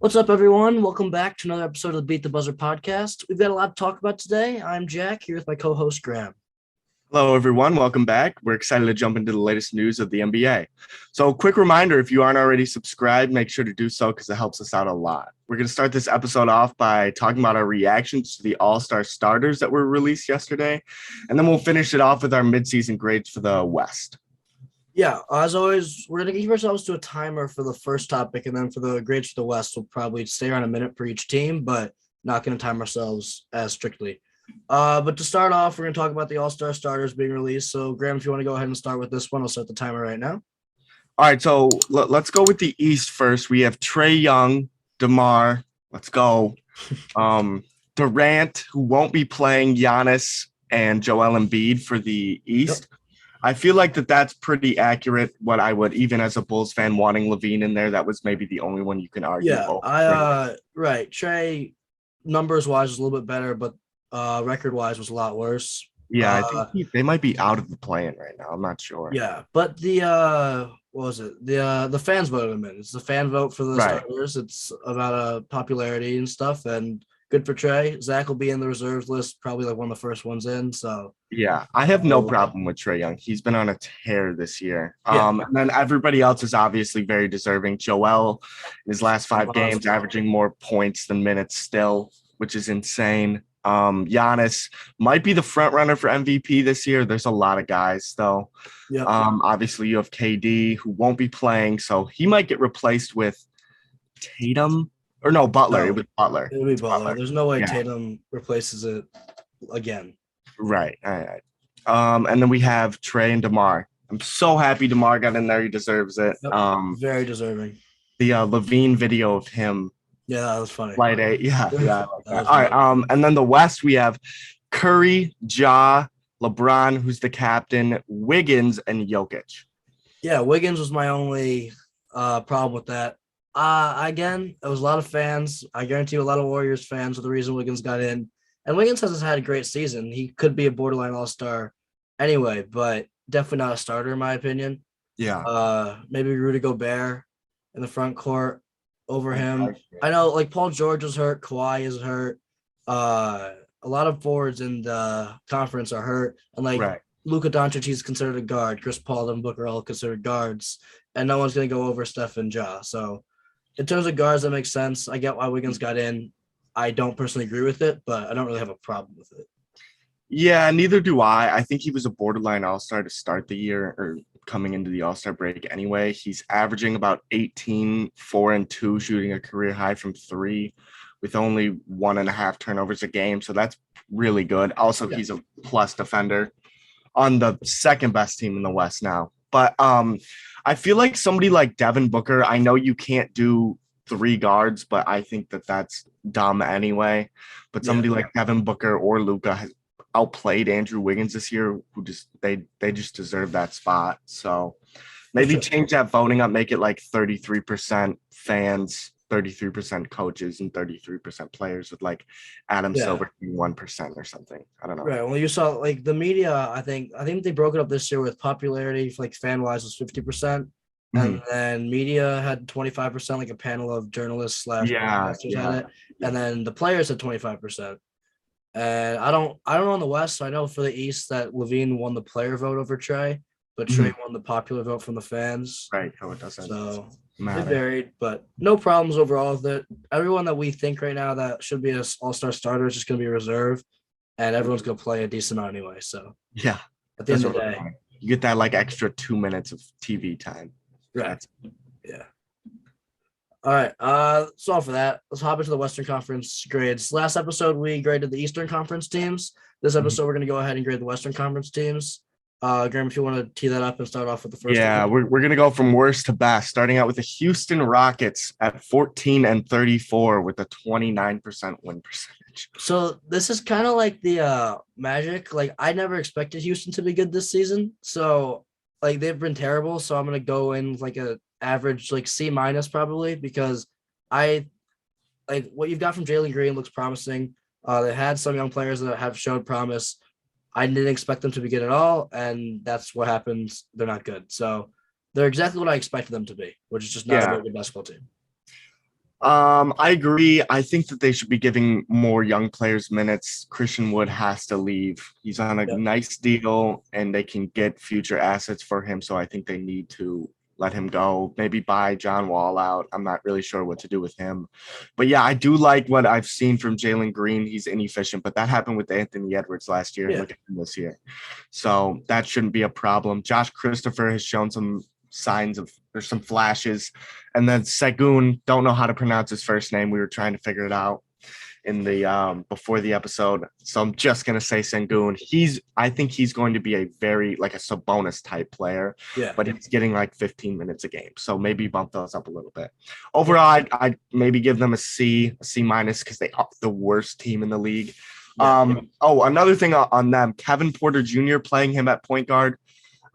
What's up, everyone? Welcome back to another episode of the Beat the Buzzer podcast. We've got a lot to talk about today. I'm Jack, here with my co-host Graham. Hello, everyone. Welcome back. We're excited to jump into the latest news of the NBA. So, quick reminder, if you aren't already subscribed, make sure to do so because it helps us out a lot. We're going to start this episode off by talking about our reactions to the All-Star starters that were released yesterday, and then we'll finish it off with our midseason grades for the West. Yeah, as always, we're going to keep ourselves to a timer for the first topic, and then for the grades for the West, we'll probably stay around a minute per each team, but not going to time ourselves as strictly. But to start off, we're going to talk about the All-Star starters being released. So, Graham, if you want to go ahead and start with this one, I'll start the timer right now. All right, so let's go with the East first. We have Trae Young, DeMar. Let's go. Durant, who won't be playing, Giannis, and Joel Embiid for the East. Yep. I feel like that's pretty accurate. What I would, even as a Bulls fan, wanting Lavine in there, that was maybe the only one you can argue. Yeah, right. Trae, numbers-wise, was a little bit better, but record-wise was a lot worse. Yeah, I think they might be out of the play-in right now. I'm not sure. Yeah, but the what was it? The fans voted him in. It's the fan vote for the starters. It's about popularity and stuff, and good for Trae. Zach will be in the reserves list, probably like one of the first ones in. So yeah, I have no problem with Trae Young. He's been on a tear this year. And then everybody else is obviously very deserving. Joel, in his last 5 games, averaging more points than minutes still, which is insane. Giannis might be the front runner for MVP this year. There's a lot of guys though. Yep. Obviously you have KD who won't be playing, so he might get replaced with Tatum or no Butler. It was Butler. It'll be Butler. There's no way Tatum replaces it again. Right. All right. And then we have Trae and DeMar. I'm so happy DeMar got in there. He deserves it. Yep. Very deserving. The Lavine video of him. Yeah, that was funny. Flight 8. Yeah. I like that. All right. And then the West, we have Curry, Ja, LeBron, who's the captain, Wiggins, and Jokic. Yeah, Wiggins was my only problem with that. Again, it was a lot of fans. I guarantee you a lot of Warriors fans are the reason Wiggins got in. And Wiggins hasn't had a great season. He could be a borderline all-star anyway, but definitely not a starter in my opinion. Yeah. Maybe Rudy Gobert in the front court over him. I know like Paul George is hurt, Kawhi is hurt. A lot of forwards in the conference are hurt. And like Luka Doncic, he's considered a guard. Chris Paul and Booker are all considered guards. And no one's going to go over Steph and Ja. So in terms of guards, that makes sense. I get why Wiggins got in. I don't personally agree with it, but I don't really have a problem with it. Yeah, neither do I. I think he was a borderline all-star to start the year or coming into the all-star break anyway. He's averaging about 18, 4 and 2, shooting a career high from 3 with only 1.5 turnovers a game. So that's really good. Also, he's a plus defender on the second best team in the West now. But I feel like somebody like Devin Booker, I know you can't do 3 guards, but I think that's dumb anyway. But somebody like Devin Booker or Luka has outplayed Andrew Wiggins this year, who just they just deserve that spot. So maybe change that voting up, make it like 33% fans, 33% coaches, and 33% players, with like Adam Silver 1% or something. I don't know. Right. Well, you saw like the media. I think they broke it up this year with popularity, like fan wise, was 50%. And then media had 25%, like a panel of journalists / investors had it. And then the players had 25%. And I don't know on the West. So I know for the East that Lavine won the player vote over Trae, but Trae won the popular vote from the fans. Right. Oh, it doesn't. So it varied, but no problems overall with it. Everyone that we think right now that should be an all-star starter is just going to be a reserve, and everyone's going to play a decent amount anyway. So yeah, at the end of the day, you get that like extra 2 minutes of TV time. Right. Yeah. All right. So all for that, let's hop into the Western Conference grades. Last episode, we graded the Eastern Conference teams. This episode, we're going to go ahead and grade the Western Conference teams. Graham, if you want to tee that up and start off with the first. Yeah, we're going to go from worst to best, starting out with the Houston Rockets at 14-34 with a 29% win percentage. So this is kind of like the Magic. Like I never expected Houston to be good this season. So like they've been terrible, so I'm gonna go in like a average like C- probably, because I like what you've got from Jalen Green looks promising. They had some young players that have showed promise. I didn't expect them to be good at all, and that's what happens. They're not good, so they're exactly what I expected them to be, which is just not a very good basketball team. I agree. I think that they should be giving more young players minutes. Christian Wood has to leave. He's on a Yep. nice deal and they can get future assets for him. So I think they need to let him go. Maybe buy John Wall out. I'm not really sure what to do with him. But yeah, I do like what I've seen from Jalen Green. He's inefficient, but that happened with Anthony Edwards last year. Yeah. Look at him this year. So that shouldn't be a problem. Josh Christopher has shown some signs of there's some flashes. And then Segun, don't know how to pronounce his first name. We were trying to figure it out in the before the episode. So I'm just gonna say Sengun. I think he's going to be a very like a Sabonis type player, Yeah. but he's getting like 15 minutes a game. So maybe bump those up a little bit. Overall, I'd maybe give them a C minus because they are the worst team in the league. Another thing on them, Kevin Porter Jr. playing him at point guard.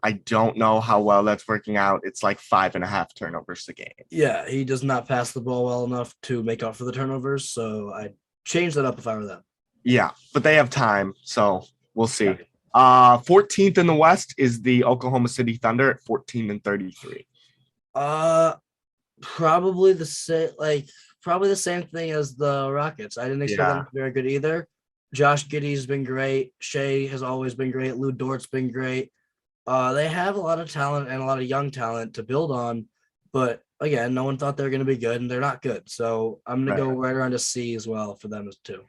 I don't know how well that's working out. It's like 5.5 turnovers a game. Yeah, he does not pass the ball well enough to make up for the turnovers. So I'd change that up if I were them. Yeah, but they have time, so we'll see. 14th in the West is the Oklahoma City Thunder at 14-33. Probably the same thing as the Rockets. I didn't expect them to be very good either. Josh Giddey's been great. Shea has always been great. Lou Dort's been great. They have a lot of talent and a lot of young talent to build on, but again, no one thought they were going to be good, and they're not good. So I'm going to go right around a C as well for them as too.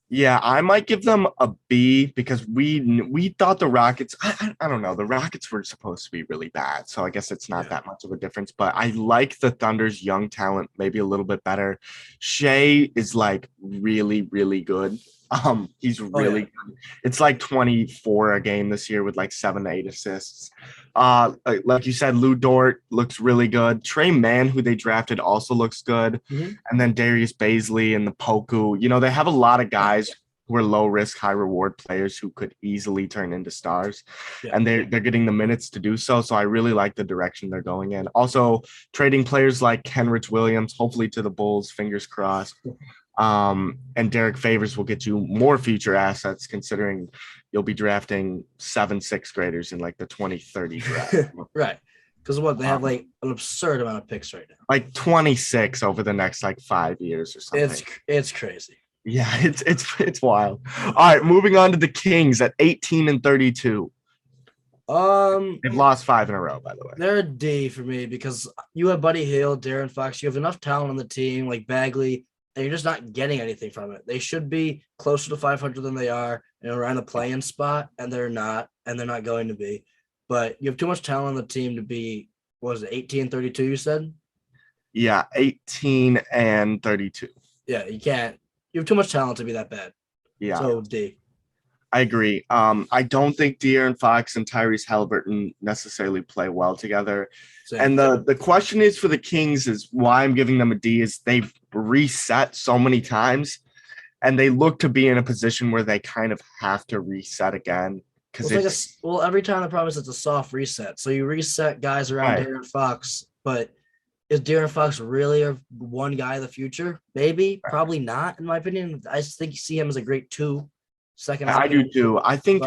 Yeah, I might give them a B because we thought the Rockets. I don't know. The Rockets were supposed to be really bad, so I guess it's not that much of a difference. But I like the Thunder's young talent maybe a little bit better. Shea is like really, really good. He's really good. It's like 24 a game this year with like 7 to 8 assists. Like you said, Lou Dort looks really good. Trey Mann, who they drafted, also looks good. Mm-hmm. And then Darius Baisley and the Poku. You know, they have a lot of guys who are low risk, high reward players who could easily turn into stars. Yeah. And they're getting the minutes to do so. So I really like the direction they're going in. Also, trading players like Kenrich Williams, hopefully to the Bulls, fingers crossed. And Derek Favors will get you more future assets considering you'll be drafting 7 6th graders in like the 2030 draft. Right. Because they have like an absurd amount of picks right now. Like 26 over the next like 5 years or something. It's crazy. Yeah, it's wild. All right, moving on to the Kings at 18-32. They've lost 5 in a row, by the way. They're a D for me because you have Buddy Hield, Darren Fox, you have enough talent on the team like Bagley. And you're just not getting anything from it. They should be closer to 500 than they are and around the play-in spot, and they're not going to be. But you have too much talent on the team to be, what was it, 18-32 you said? Yeah, 18-32. Yeah, you can't. You have too much talent to be that bad. Yeah. So D. I agree. I don't think De'Aaron Fox and Tyrese Halliburton necessarily play well together. Same. And the question is for the Kings is why I'm giving them a D is they've reset so many times and they look to be in a position where they kind of have to reset again. Because every time the problem is it's a soft reset. So you reset guys around De'Aaron Fox, but is De'Aaron Fox really one guy of the future? Maybe, probably not, in my opinion. I think you see him as a great 2. Second, I do too. I think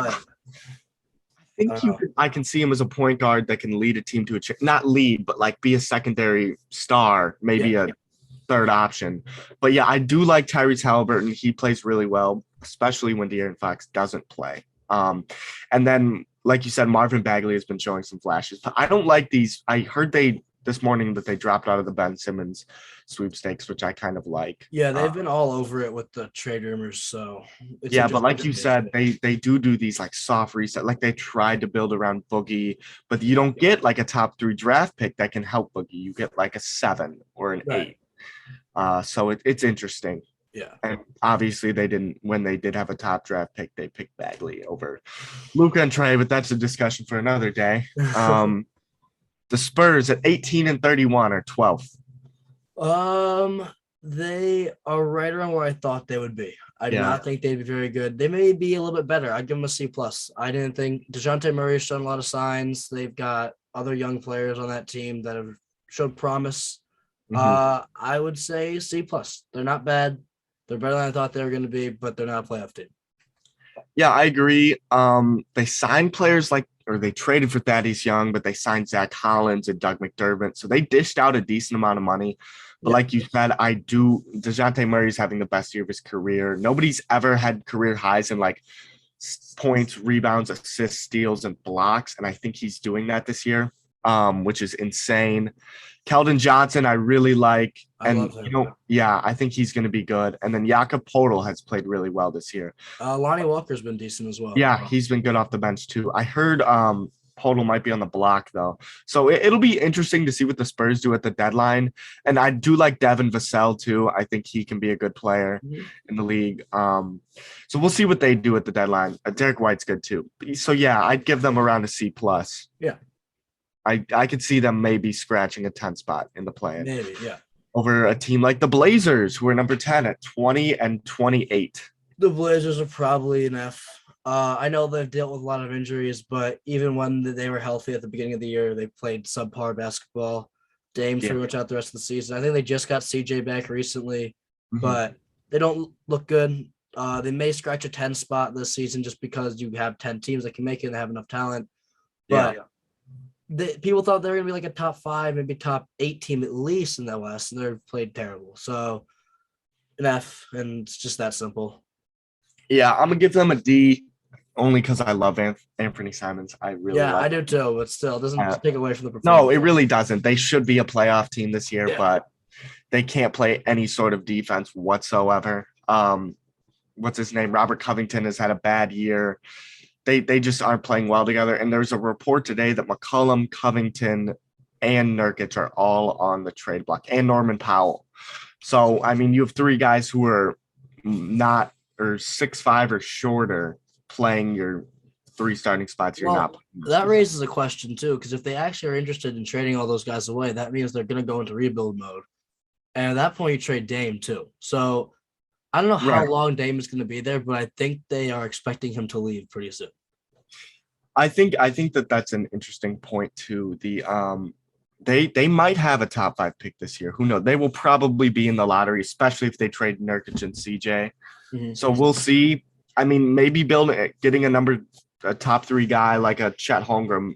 I can see him as a point guard that can lead a team to not lead, but like be a secondary star, maybe a third option. But yeah, I do like Tyrese Halliburton. He plays really well, especially when De'Aaron Fox doesn't play. And then, like you said, Marvin Bagley has been showing some flashes. But I don't like these. I heard this morning that they dropped out of the Ben Simmons sweepstakes, which I kind of like. Yeah, they've been all over it with the trade rumors. So but like you said, they do these like soft reset. Like they tried to build around Boogie, but you don't get like a top 3 draft pick that can help Boogie. You get like a 7 or an 8. So it's interesting. Yeah. And obviously when they did have a top draft pick, they picked Bagley over Luka and Trey, but that's a discussion for another day. The Spurs at 18-31 are 12th. They are right around where I thought they would be. I did not think they'd be very good. They may be a little bit better. I'd give them a C+. I didn't think DeJounte Murray has shown a lot of signs. They've got other young players on that team that have showed promise. Mm-hmm. I would say C+. They're not bad. They're better than I thought they were going to be, but they're not a playoff team. Yeah, I agree. They signed players like or they traded for Thaddeus Young, but they signed Zach Collins and Doug McDermott. So they dished out a decent amount of money. But like you said, DeJounte Murray's having the best year of his career. Nobody's ever had career highs in like points, rebounds, assists, steals, and blocks. And I think he's doing that this year, which is insane. Keldon Johnson, I really like. And, I think he's going to be good. And then Jakob Poeltl has played really well this year. Lonnie Walker's been decent as well. Yeah, he's been good off the bench too. I heard Poeltl might be on the block though. So it'll be interesting to see what the Spurs do at the deadline. And I do like Devin Vassell too. I think he can be a good player in the league. So we'll see what they do at the deadline. Derek White's good too. So yeah, I'd give them around a C+. Yeah. I could see them maybe scratching a 10 spot in the play-in. Maybe, yeah. Over a team like the Blazers, who are number 10 at 20 and 28. The Blazers are probably an F. I know they've dealt with a lot of injuries, but even when they were healthy at the beginning of the year, they played subpar basketball. Dame's pretty much out the rest of the season. I think they just got CJ back recently, but they don't look good. They may scratch a 10 spot this season just because you have 10 teams that can make it and have enough talent. But people thought they were going to be like a top 5, maybe top 8 team at least in the West, and they've played terrible. So an F, and it's just that simple. Yeah, I'm going to give them a D only because I love Anthony Simons. I really love I do too, but still, it doesn't take away from the performance. No, it really doesn't. They should be a playoff team this year, but they can't play any sort of defense whatsoever. What's his name? Robert Covington has had a bad year. They just aren't playing well together. And there's a report today that McCollum, Covington, and Nurkic are all on the trade block, and Norman Powell. So, I mean, you have 3 guys who are not or 6'5" or shorter playing your 3 starting spots. That raises a question, too, because if they actually are interested in trading all those guys away, that means they're going to go into rebuild mode. And at that point, you trade Dame, too. So I don't know how long Dame is going to be there, but I think they are expecting him to leave pretty soon. I think that's an interesting point too. They might have a top 5 pick this year. Who knows? They will probably be in the lottery, especially if they trade Nurkic and CJ. So we'll see. I mean, maybe getting a top 3 guy like a Chet Holmgren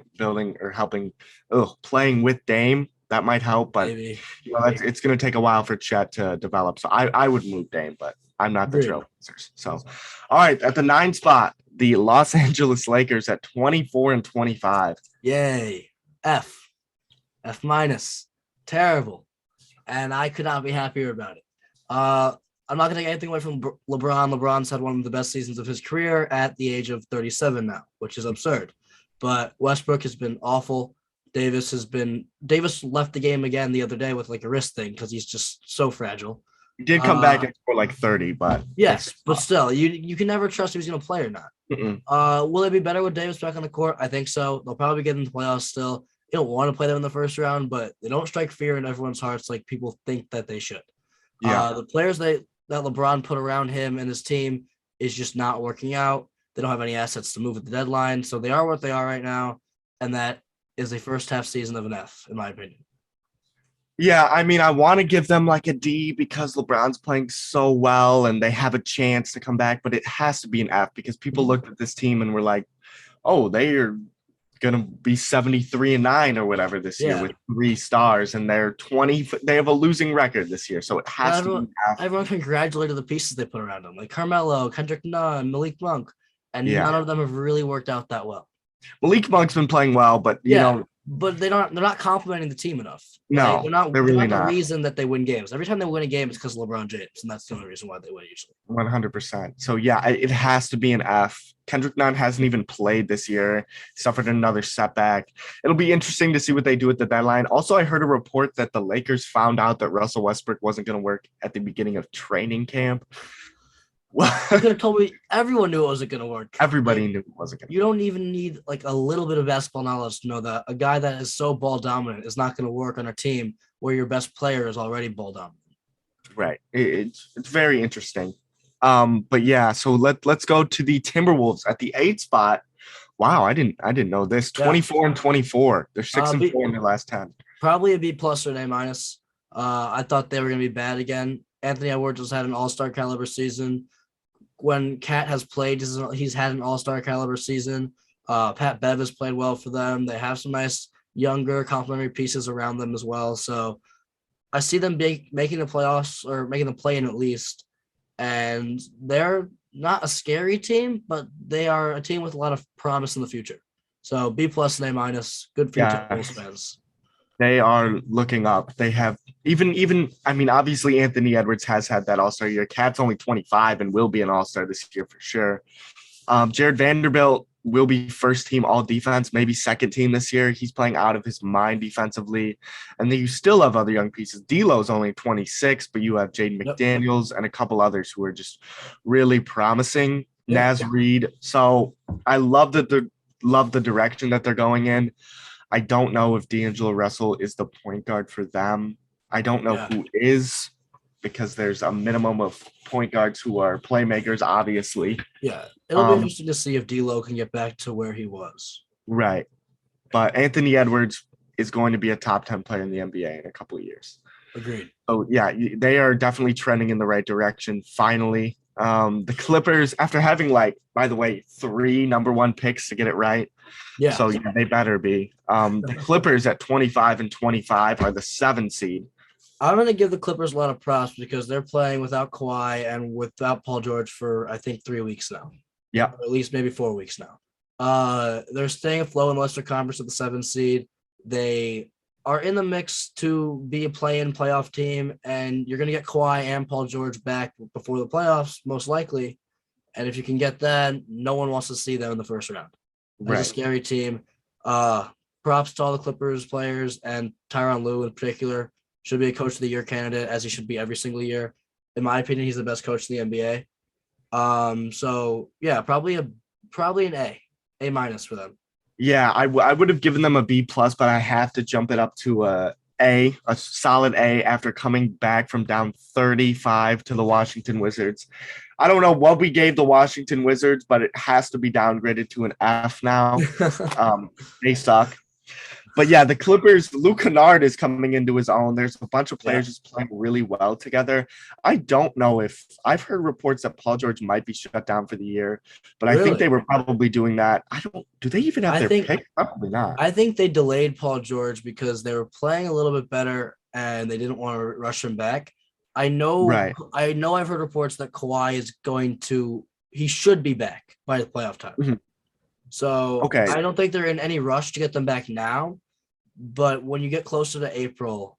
playing with Dame. That might help, but it's going to take a while for Chet to develop. So I would move Dame, but I'm not the Trailblazers. So, all right, at the 9 spot, the Los Angeles Lakers at 24 and 25. Yay. F minus. Terrible. And I could not be happier about it. I'm not going to take anything away from LeBron. LeBron's had one of the best seasons of his career at the age of 37 now, which is absurd. But Westbrook has been awful. Davis left the game again the other day with like a wrist thing because he's just so fragile. He did come back and score like 30, but yes, but still, you can never trust if he's going to play or not. Will it be better with Davis back on the court? I think so. They'll probably get in the playoffs still. You don't want to play them in the first round, but they don't strike fear in everyone's hearts like people think that they should. The players that LeBron put around him and his team is just not working out. They don't have any assets to move at the deadline, so they are what they are right now, and that is the first half season of an F, in my opinion. Yeah, I mean, I want to give them like a D because LeBron's playing so well and they have a chance to come back, but it has to be an F because people looked at this team and were like, oh, they are going to be 73-9 or whatever this year with 3 stars, and they have a losing record this year, so it has to be an F. Everyone congratulated the pieces they put around them, like Carmelo, Kendrick Nunn, Malik Monk, and none of them have really worked out that well. Malik Monk's been playing well, but you know, but they're not complimenting the team enough. No, they're really not the reason that they win games. Every time they win a game, it's because of LeBron James, and that's the only reason why they win usually. 100%. So yeah, it has to be an F. Kendrick Nunn hasn't even played this year. Suffered another setback. It'll be interesting to see what they do at the deadline. Also, I heard a report that the Lakers found out that Russell Westbrook wasn't going to work at the beginning of training camp. Well, you could have told me. Everyone knew it wasn't going to work. Everybody knew it wasn't going to work. You don't even need like a little bit of basketball knowledge to know that a guy that is so ball dominant is not going to work on a team where your best player is already ball dominant. Right. It's very interesting. But yeah, so let's go to the Timberwolves at the 8th spot. Wow, I didn't know this. 24 and 24. They're 6 and 4 in their last 10. Probably a B+ or an A-. I thought they were going to be bad again. Anthony Edwards has had an all-star caliber season. When Cat has played, he's had an all-star caliber season. Pat Bev has played well for them. They have some nice younger complementary pieces around them as well. So I see them making the playoffs or making the play-in at least. And they're not a scary team, but they are a team with a lot of promise in the future. So B+ and A-, good future Bulls fans. They are looking up. They have even I mean, obviously Anthony Edwards has had that all-star year. Cat's only 25 and will be an all-star this year for sure. Jared Vanderbilt will be first team all defense, maybe second team this year. He's playing out of his mind defensively. And then you still have other young pieces. D'Lo's only 26, but you have Jaden McDaniels and a couple others who are just really promising. Naz Reid. So I love the direction that they're going in. I don't know if D'Angelo Russell is the point guard for them. I don't know who is, because there's a minimum of point guards who are playmakers, obviously. Yeah, it'll be interesting to see if D'Lo can get back to where he was. Right. But Anthony Edwards is going to be a top 10 player in the NBA in a couple of years. Agreed. So, yeah, they are definitely trending in the right direction, finally. The Clippers, after having, by the way, 3 number 1 picks to get it right. Yeah. So, yeah, they better be. The Clippers at 25-25 are the 7 seed. I'm going to give the Clippers a lot of props because they're playing without Kawhi and without Paul George for, I think, 3 weeks now. Yeah. Or at least maybe 4 weeks now. They're staying afloat in the Western Conference at the 7th seed. They are in the mix to be a play-in playoff team, and you're going to get Kawhi and Paul George back before the playoffs, most likely. And if you can get that, no one wants to see them in the first round. It's a scary team. Props to all the Clippers players, and Tyronn Lue in particular. Should be a coach of the year candidate, as he should be every single year. In my opinion, he's the best coach in the NBA. So yeah, probably an A minus for them. Yeah, I would have given them a B+, but I have to jump it up to a solid A after coming back from down 35 to the Washington Wizards. I don't know what we gave the Washington Wizards, but it has to be downgraded to an F now. They suck. But yeah, the Clippers, Luke Kennard is coming into his own. There's a bunch of players just playing really well together. I don't know if I've heard reports that Paul George might be shut down for the year, but I think they were probably doing that. Do they even have their pick? Probably not. I think they delayed Paul George because they were playing a little bit better and they didn't want to rush him back. I know I've heard reports that Kawhi he should be back by the playoff time. Mm-hmm. So I don't think they're in any rush to get them back now. But when you get closer to April,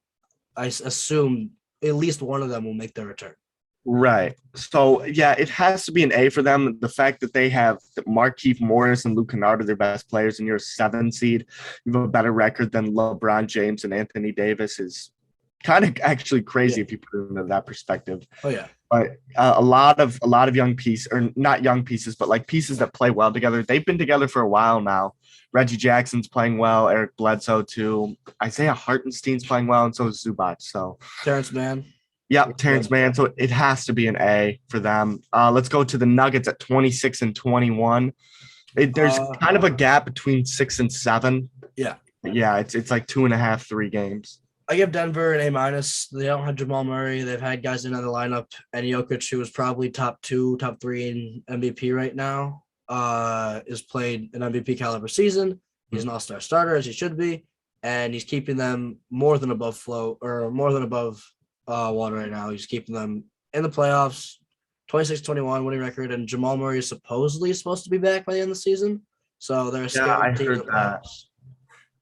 I assume at least one of them will make their return. Right. So, yeah, it has to be an A for them. The fact that they have Markieff Morris and Luke Kennard are their best players, and you're a 7 seed, you have a better record than LeBron James and Anthony Davis is kind of actually crazy if you put it into that perspective. Oh, yeah. But a lot of young pieces, or not young pieces, but like pieces that play well together. They've been together for a while now. Reggie Jackson's playing well. Eric Bledsoe too. Isaiah Hartenstein's playing well, and so is Zubac. So Terrence Mann. Yeah, Terrence Mann. So it has to be an A for them. Let's go to the Nuggets at 26-21. There's kind of a gap between 6 and 7. Yeah. Yeah, it's like 2.5, 3 games. I give Denver an A-. They don't have Jamal Murray. They've had guys in the lineup, and Jokic, who is probably top 2, top 3 in MVP right now, is played an MVP caliber season. He's an all-star starter, as he should be, and he's keeping them more than above water right now. He's keeping them in the playoffs, 26-21 winning record, and Jamal Murray is supposed to be back by the end of the season. So they're I heard that.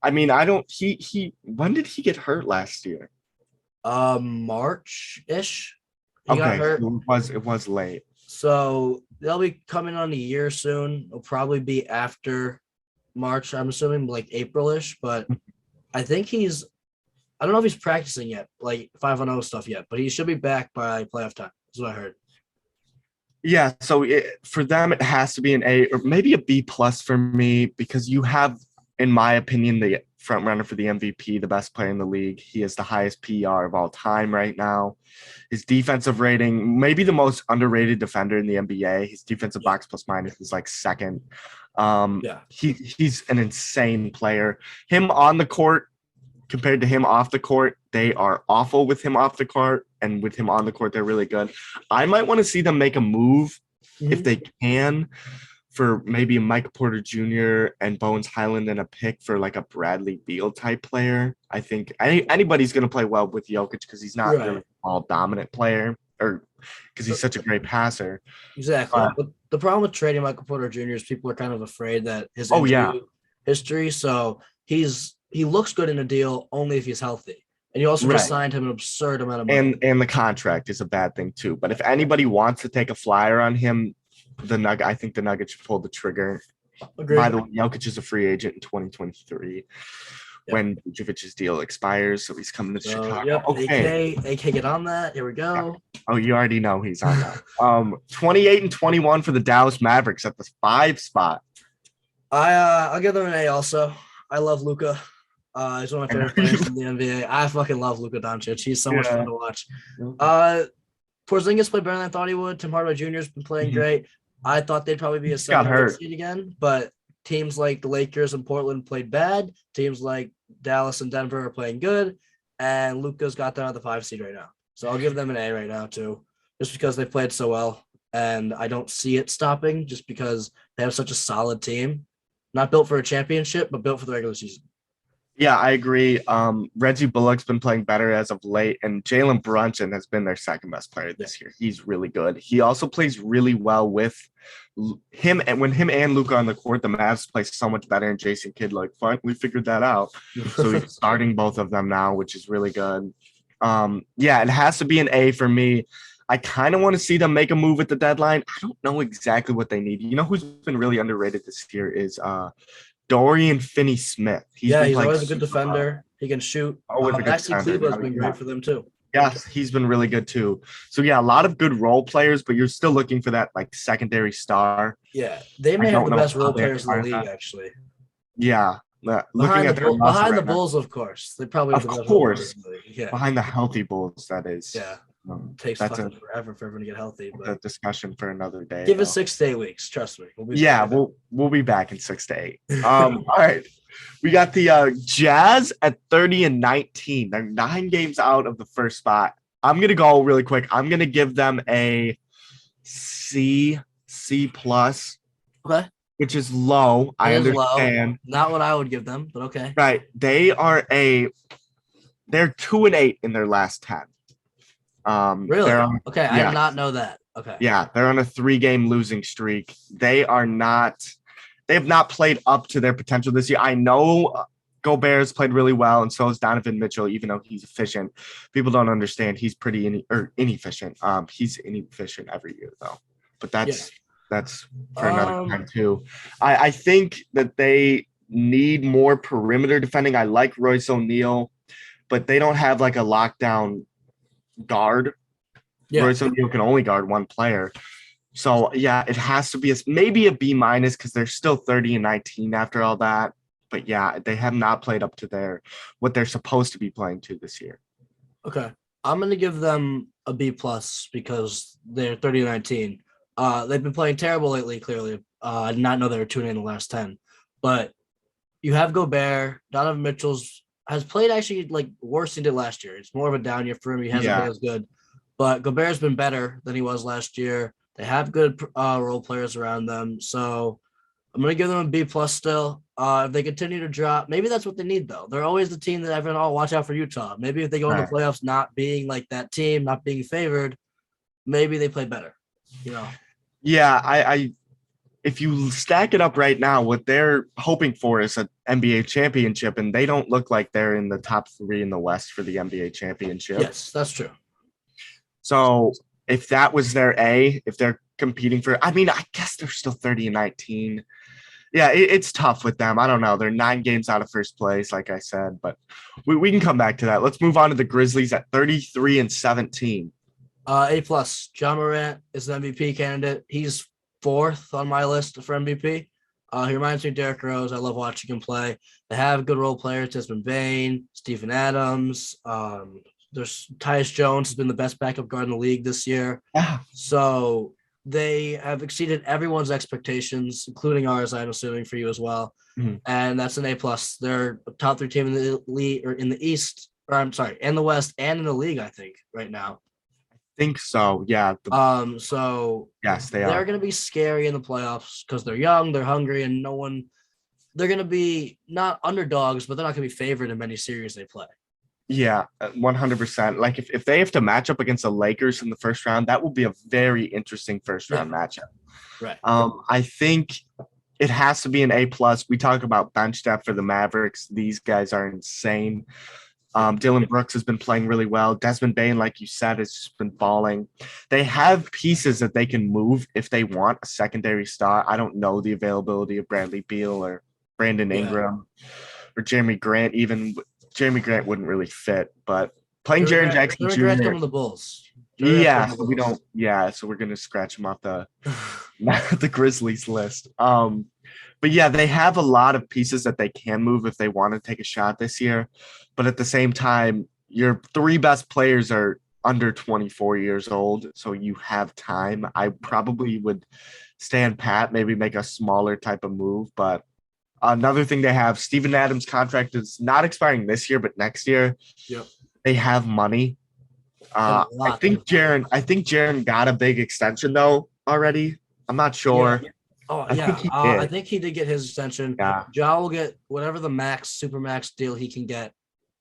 I mean, when did he get hurt last year? March-ish. He got hurt. It was late. So they'll be coming on a year soon. It'll probably be after March, I'm assuming, like April-ish. But I think I don't know if he's practicing yet, like 5-0 stuff yet, but he should be back by playoff time. That's what I heard. Yeah, so for them, it has to be an A or maybe a B+ for me, because you have, in my opinion, the front runner for the MVP, the best player in the league. He has the highest PR of all time right now. His defensive rating, maybe the most underrated defender in the NBA. His defensive box plus minus is like second. He's an insane player. Him on the court compared to him off the court, they are awful with him off the court, and with him on the court, they're really good. I might want to see them make a move if they can for maybe a Michael Porter Jr. and Bones Highland and a pick for like a Bradley Beal type player. I think anybody's going to play well with Jokic because he's not really a ball dominant player or because he's such a great passer. Exactly. But the problem with trading Michael Porter Jr. is people are kind of afraid that his history. So he looks good in a deal only if he's healthy. And you also just signed him an absurd amount of money. And the contract is a bad thing too. But if anybody wants to take a flyer on him, I think the Nuggets should pull the trigger. Agreed. By the way, Jokic is a free agent in 2023 when Vucevic's deal expires, so he's coming to Chicago. Yep. Okay, AK, get on that. Here we go. Oh, you already know he's on that. 28-21 for the Dallas Mavericks at the 5 spot. I'll give them an A also. I love Luka. He's one of my favorite players in the NBA. I fucking love Luka Doncic. He's so much fun to watch. Porzingis played better than I thought he would. Tim Hardaway Jr. has been playing great. I thought they'd probably be a 7 seed again, but teams like the Lakers and Portland played bad. Teams like Dallas and Denver are playing good, and Luka's got them at the 5 seed right now. So I'll give them an A right now too, just because they played so well, and I don't see it stopping just because they have such a solid team. Not built for a championship, but built for the regular season. Yeah, I agree. Reggie Bullock's been playing better as of late, and Jalen Brunson has been their second best player this year. He's really good. He also plays really well with him, and when him and Luka on the court, the Mavs play so much better. And Jason Kidd finally figured that out. So he's starting both of them now, which is really good. It has to be an A for me. I kind of want to see them make a move at the deadline. I don't know exactly what they need. You know who's been really underrated this year is Dorian Finney-Smith. He's always a good defender. He can shoot. Actually, Cleveland's been great for them too. Yes, he's been really good too. So a lot of good role players, but you're still looking for that like secondary star. Yeah, they may have the best role players in the league actually. Yeah. Behind the Bulls, of course. They probably have the best role players in the league. Yeah. Behind the healthy Bulls, that is. Yeah. Takes fucking forever for everyone to get healthy. But a discussion for another day. Give it 6 to 8 weeks. Trust me. We'll be back in 6 to 8. All right. We got the Jazz at 30-19. They're 9 games out of the first spot. I'm gonna go really quick. I'm gonna give them a C plus. Okay. Which is low. I understand. Low. Not what I would give them, but okay. Right. They're 2-8 in their last 10. Really? Okay, I did not know that. Okay. Yeah, they're on a 3-game losing streak. They have not played up to their potential this year. I know Gobert's played really well, and so has Donovan Mitchell, even though he's efficient. People don't understand he's pretty inefficient. He's inefficient every year though. But that's for another time too. I think that they need more perimeter defending. I like Royce O'Neal, but they don't have like a lockdown guard. Royce O'Neal can only guard one player. So it has to be maybe a B- because they're still 30-19 after all that. But they have not played up to what they're supposed to be playing to this year. Okay. I'm gonna give them a B+ because they're 30-19. They've been playing terrible lately, clearly. I did not know they were 2 in the last 10. But you have Gobert, Donovan Mitchell's has played actually like worse than he did last year. It's more of a down year for him. He hasn't been as good. But Gobert's been better than he was last year. They have good role players around them. So I'm going to give them a B+ still. If they continue to drop, maybe that's what they need, though. They're always the team that everyone, watch out for Utah. Maybe if they go into the playoffs not being like that team, not being favored, maybe they play better. Yeah, if you stack it up right now, what they're hoping for is an NBA championship, and they don't look like they're in the top 3 in the West for the NBA championship. Yes, that's true. So if that was their A, if they're competing for, I guess they're still 30-19. Yeah, it's tough with them. I don't know. They're 9 games out of first place, like I said, but we can come back to that. Let's move on to the Grizzlies at 33-17. A+. John Morant is an MVP candidate. He's 4th on my list for MVP. He reminds me of Derrick Rose. I love watching him play. They have good role players. Desmond Bane, Steven Adams. There's Tyus Jones has been the best backup guard in the league this year. Yeah. So they have exceeded everyone's expectations, including ours, I'm assuming, for you as well. Mm-hmm. And that's an A+. They're a top 3 team in the league, or in the East, or I'm sorry, in the West and in the league, I think, right now. think so. Yeah. So Yes, they they're are. going to be scary in the playoffs because they're young, they're hungry, and they're going to be not underdogs, but they're not going to be favored in many series they play. Yeah, 100%. Like if they have to match up against the Lakers in the first round, that will be a very interesting first round matchup. Right. I think it has to be an A+. We talk about bench depth for the Mavericks. These guys are insane. Dillon Brooks has been playing really well. Desmond Bane, like you said, has just been balling. They have pieces that they can move if they want a secondary star. I don't know the availability of Bradley Beal or Brandon Ingram or Jeremy Grant. Even Jeremy Grant wouldn't really fit, but playing Jaren Jackson Jr. Grant's coming to the Bulls. So we're gonna scratch him off the the Grizzlies list. But yeah, they have a lot of pieces that they can move if they want to take a shot this year. But at the same time, your three best players are under 24 years old, so you have time. I probably would stand pat, maybe make a smaller type of move. But another thing they have, Steven Adams' contract is not expiring this year, but next year. Yep. They have money. I think Jaren got a big extension though already. I'm not sure. Yeah. I think he did get his extension. Yeah. Ja will get whatever the super max deal he can get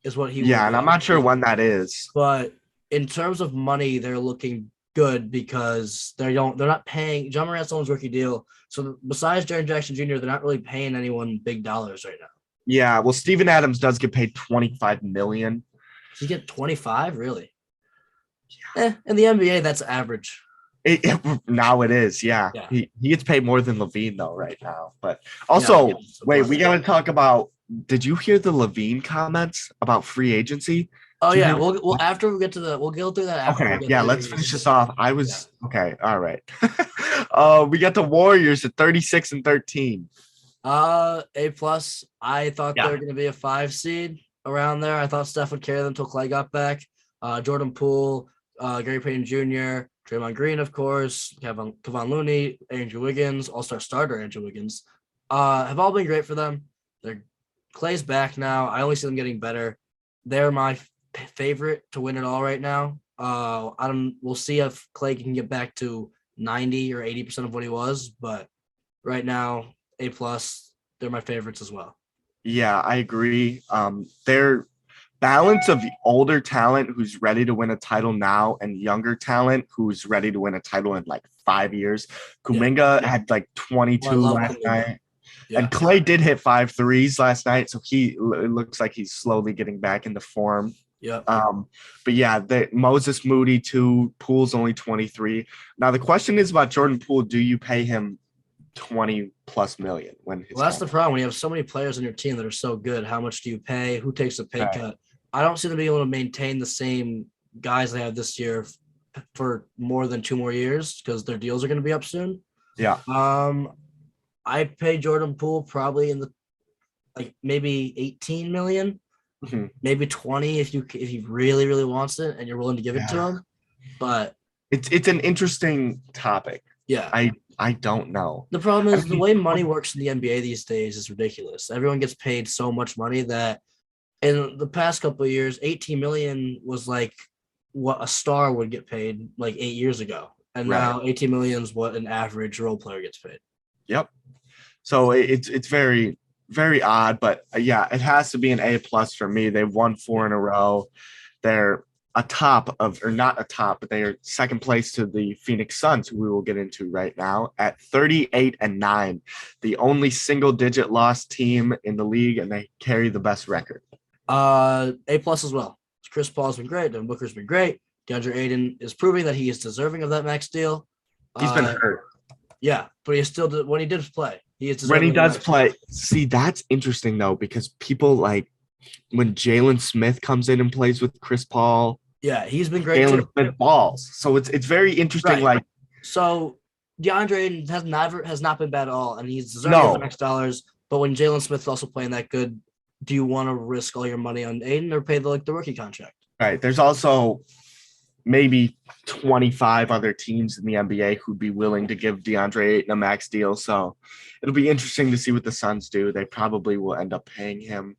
is what he will and I'm not sure when that is. But in terms of money, they're looking good because they're not paying John Morant's on his rookie deal. So besides Jaren Jackson Jr., they're not really paying anyone big dollars right now. Yeah, well, Steven Adams does get paid $25 million. Does he get 25? Really? Yeah. In the NBA, that's average. Now it is, yeah. He gets paid more than Lavine though right now. But also, wait, we got to talk about. Did you hear the Lavine comments about free agency? Oh yeah, we'll after we get to we'll go through that. After okay, let's finish this off. Okay, all right. We got the Warriors at 36-13. A+. I thought they were going to be a 5 seed around there. I thought Steph would carry them until Clay got back. Jordan Poole, Gary Payton Jr., Draymond Green, of course, Kevon Looney, Andrew Wiggins, all-star starter Andrew Wiggins, have all been great for them. Clay's back now. I only see them getting better. They're my favorite to win it all right now. We'll see if Clay can get back to 90 or 80% of what he was, but right now, A+, they're my favorites as well. Yeah, I agree. Their balance of older talent who's ready to win a title now and younger talent who's ready to win a title in like 5 years. Kuminga had like 22 last night. Yeah. And Clay did hit 5 threes last night, so it looks like he's slowly getting back into form. Yeah. But yeah, Moses Moody too. Poole's only 23. Now the question is about Jordan Poole. Do you pay him $20+ million that's the problem when you have so many players on your team that are so good? How much do you pay? Who takes a pay cut? I don't see them being able to maintain the same guys they have this year for more than 2 more years because their deals are going to be up soon. Yeah. I pay Jordan Poole probably in the maybe 18 million, maybe 20 if he really, really wants it and you're willing to give it to him. But it's an interesting topic. Yeah. I don't know. The problem is the way money works in the NBA these days is ridiculous. Everyone gets paid so much money that in the past couple of years, 18 million was like what a star would get paid like 8 years ago. And now 18 million is what an average role player gets paid. Yep. So it's very, very odd, but yeah, it has to be an A+ for me. They've won 4 in a row. They're not a top, but they are second place to the Phoenix Suns, who we will get into right now at 38-9, the only single-digit loss team in the league, and they carry the best record. A+ as well. Chris Paul's been great. Devin Booker's been great. DeAndre Ayton is proving that he is deserving of that max deal. He's been hurt. Yeah, but when he did play, he is deserving. When he does play, see, that's interesting though, because people like when Jalen Smith comes in and plays with Chris Paul. Yeah, he's been great. Jalen Smith balls. So it's very interesting. Right. So DeAndre Ayton has not been bad at all, and he's deserving of the max dollars. But when Jalen Smith's also playing that good, do you want to risk all your money on Ayton or pay the rookie contract? Right. There's also maybe 25 other teams in the NBA who'd be willing to give DeAndre Ayton a max deal. So it'll be interesting to see what the Suns do. They probably will end up paying him.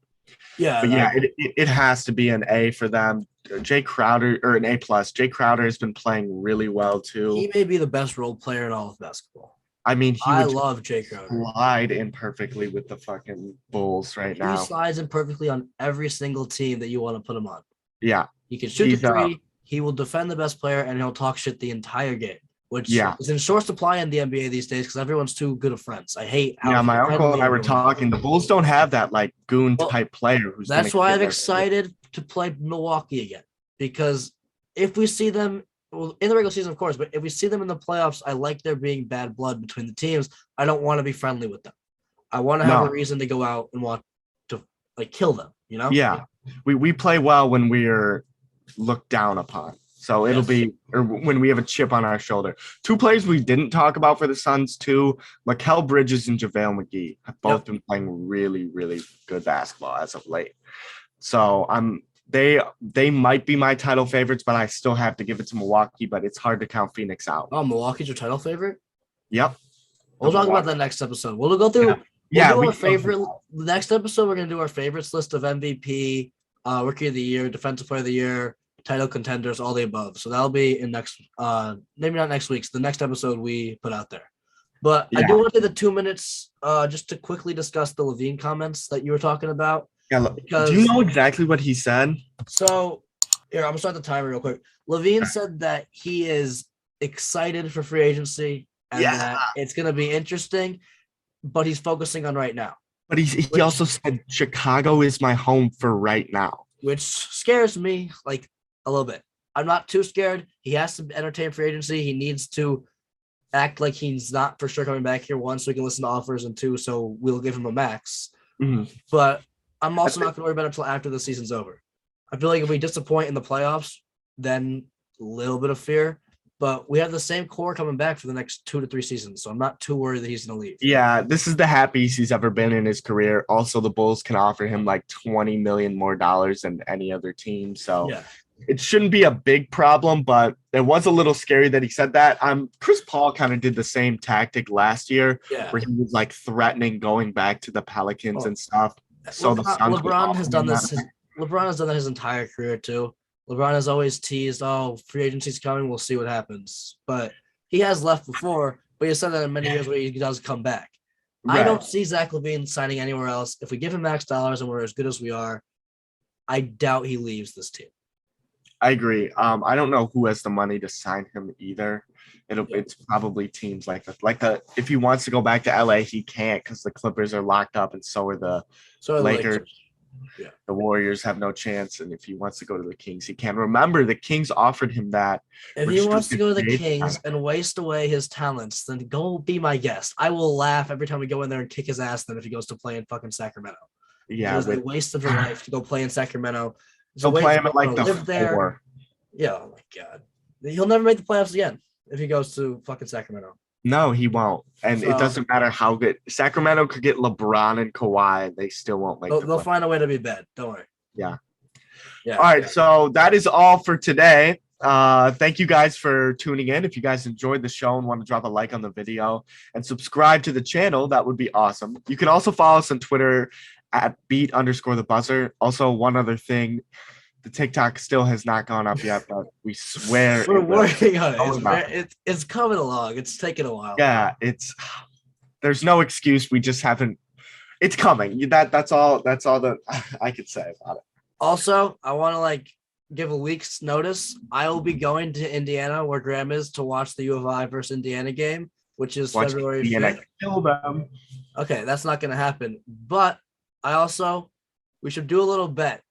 Yeah, But yeah, it has to be an A for them. Jay Crowder, or an A plus. Jay Crowder has been playing really well too. he may be the best role player in all of basketball. I mean, I love Jay Crowder. Slide in perfectly with the fucking Bulls right now. He slides in perfectly on every single team that you want to put him on. Yeah. He can shoot the three. He will defend the best player, and he'll talk shit the entire game, which is in short supply in the NBA these days because everyone's too good of friends. I hate how. Yeah, my uncle and I were talking. The Bulls don't have that like goon type player. That's why I'm excited to play Milwaukee again, because if we see them in the regular season, of course, but if we see them in the playoffs, I like there being bad blood between the teams. I don't want to be friendly with them. I want to have a reason to go out and want to like kill them. You know? Yeah, we play well when we're looked down upon. So it'll be, or when we have a chip on our shoulder. Two players we didn't talk about for the Suns too, Mikal Bridges and JaVale McGee have both been playing really, really good basketball as of late. So they might be my title favorites, but I still have to give it to Milwaukee, but it's hard to count Phoenix out. Oh, Milwaukee's your title favorite? Yep. We'll talk about that next episode. We'll go through our favorite. The next episode, we're going to do our favorites list of MVP, Rookie of the Year, Defensive Player of the Year, title contenders, all the above. So that'll be in next, maybe not next week's, the next episode we put out there. But I do want to take the 2 minutes just to quickly discuss the Lavine comments that you were talking about. Yeah, do you know exactly what he said? So here, I'm going to start the timer real quick. Lavine said that he is excited for free agency and that it's going to be interesting, but he's focusing on right now. But he also said Chicago is my home for right now, which scares me like a little bit. I'm not too scared. He has to entertain free agency. He needs to act like he's not for sure coming back here, one, so we can listen to offers, and two, so we'll give him a max. Mm-hmm. But I'm also not going to worry about it until after the season's over. I feel like if we disappoint in the playoffs, then a little bit of fear. But we have the same core coming back for the next 2 to 3 seasons, so I'm not too worried that he's going to leave. Yeah, this is the happiest he's ever been in his career. Also, the Bulls can offer him like $20 million more than any other team. So it shouldn't be a big problem, but it was a little scary that he said that. Chris Paul kind of did the same tactic last year where he was like threatening going back to the Pelicans and stuff. So LeBron has done this. LeBron has done that his entire career too. LeBron has always teased, free agency's coming, we'll see what happens. But he has left before, but he said that in many years where he does come back. Right. I don't see Zach Lavine signing anywhere else. If we give him max dollars and we're as good as we are, I doubt he leaves this team. I agree. I don't know who has the money to sign him either. It's probably teams like if he wants to go back to LA, he can't because the Clippers are locked up and so are the Lakers. Yeah. The Warriors have no chance, and if he wants to go to the Kings, he can. Remember, the Kings offered him that. If he wants to go to the Kings and waste away his talents, then go be my guest. I will laugh every time we go in there and kick his ass then if he goes to play in fucking Sacramento. Yeah. It's a waste of your life to go play in Sacramento. He'll play him at like the 4. Yeah, oh my God. He'll never make the playoffs again if he goes to fucking Sacramento. No, he won't. And it doesn't matter how good. Sacramento could get LeBron and Kawhi, and they still won't make They'll find a way to be bad. Don't worry. Yeah. All right, so that is all for today. Thank you guys for tuning in. If you guys enjoyed the show and want to drop a like on the video and subscribe to the channel, that would be awesome. You can also follow us on Twitter at @beat_the_buzzer. Also, one other thing, the TikTok still has not gone up yet, but we swear we're working on it. It's coming along. It's taking a while. Yeah, there's no excuse. We just haven't. It's coming. That's all that I could say about it. Also, I want to give a week's notice. I will be going to Indiana, where Graham is, to watch the U of I versus Indiana game, which is February 5th. Kill them. Okay, that's not going to happen. But we should do a little bet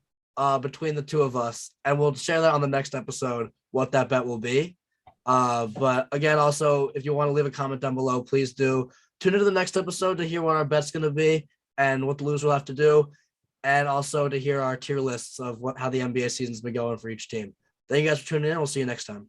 between the two of us, and we'll share that on the next episode, what that bet will be. But again, also, if you want to leave a comment down below, please do. Tune into the next episode to hear what our bet's going to be and what the loser will have to do, and also to hear our tier lists of how the NBA season's been going for each team. Thank you guys for tuning in. We'll see you next time.